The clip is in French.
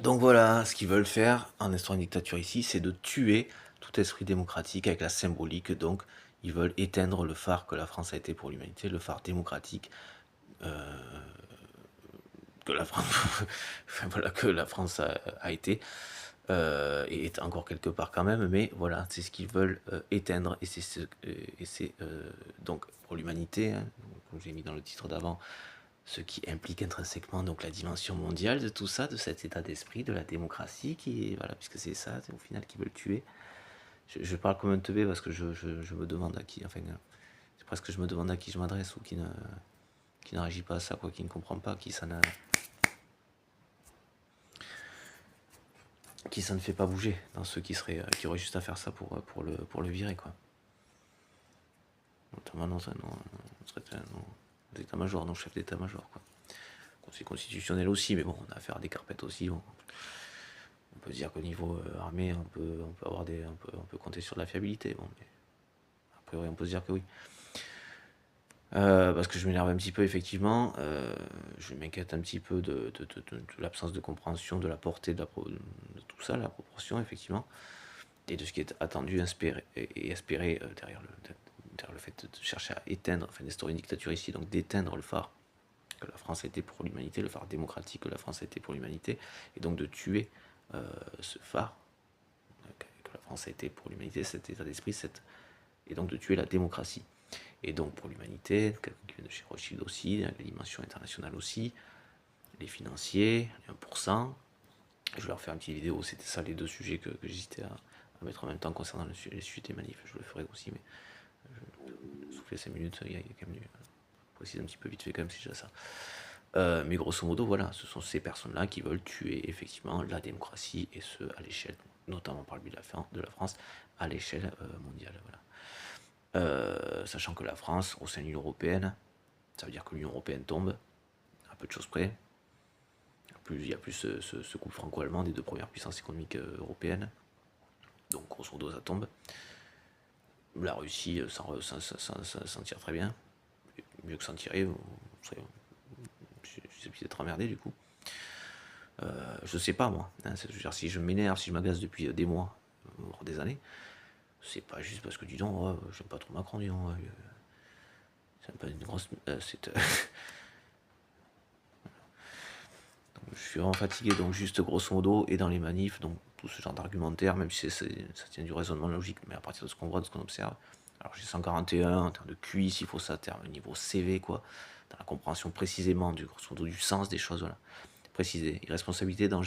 Donc voilà, ce qu'ils veulent faire en instaurant une dictature ici, c'est de tuer tout esprit démocratique avec la symbolique. Donc ils veulent éteindre le phare que la France a été pour l'humanité, le phare démocratique que la France, enfin, voilà, que la France a été et est encore quelque part quand même. Mais voilà, c'est ce qu'ils veulent éteindre et c'est donc pour l'humanité, hein, comme j'ai mis dans le titre d'avant, ce qui implique intrinsèquement donc la dimension mondiale de tout ça, de cet état d'esprit, de la démocratie, qui voilà, puisque c'est ça, au final, qui veulent tuer. Je parle comme un teubé parce que je me demande à qui, enfin, c'est presque que je me demande à qui je m'adresse ou qui ne réagit pas à ça, quoi, qui ne comprend pas, qui ça ne fait pas bouger, dans ceux qui auraient juste à faire ça pour le virer, quoi. Notamment dans d'état-major, non chef d'état-major, quoi. Conseil constitutionnel aussi, mais bon, on a affaire à des carpettes aussi. Bon. On peut dire qu'au niveau armé, on peut compter sur de la fiabilité. Bon, mais a priori, on peut se dire que oui. Parce que je m'énerve un petit peu, effectivement. Je m'inquiète un petit peu de l'absence de compréhension de la portée de tout ça, la proportion, effectivement, et de ce qui est attendu et espéré derrière le fait de chercher à éteindre, enfin d'instaurer une dictature ici, donc d'éteindre le phare que la France a été pour l'humanité, le phare démocratique que la France a été pour l'humanité, et donc de tuer ce phare que la France a été pour l'humanité, cet état d'esprit, et donc de tuer la démocratie. Et donc pour l'humanité, quelqu'un qui vient de chez Rothschild aussi, la dimension internationale aussi, les financiers, les 1%. Je vais leur faire une petite vidéo, c'était ça les deux sujets que j'hésitais à mettre en même temps concernant les sujets des manifs. Je le ferai aussi, mais souffler 5 minutes, il y a quand même préciser un petit peu vite fait quand même, c'est déjà ça. Mais grosso modo, voilà, ce sont ces personnes-là qui veulent tuer effectivement la démocratie, et ce, à l'échelle, notamment par le biais de la France, à l'échelle mondiale. Voilà. Sachant que la France, au sein de l'Union Européenne, ça veut dire que l'Union Européenne tombe, à peu de choses près. Il y a plus ce couple franco-allemand des deux premières puissances économiques européennes. Donc grosso modo, ça tombe. La Russie s'en tire très bien. Mieux que s'en tirer, je suis d'être emmerdé du coup. Je sais pas moi. Hein, je veux dire, si je m'énerve, si je m'agace depuis des mois, voire des années, c'est pas juste parce que dis donc, ouais, j'aime pas trop Macron, dis donc. Ouais, c'est un peu une grosse. Je suis vraiment fatigué, donc juste grosso modo, et dans les manifs, donc tout ce genre d'argumentaire, même si ça tient du raisonnement logique, mais à partir de ce qu'on voit, de ce qu'on observe. Alors j'ai 141 en termes de QI, s'il faut ça, terme niveau CV, quoi, dans la compréhension précisément du grosso modo du sens des choses, voilà. Préciser, irresponsabilité, danger.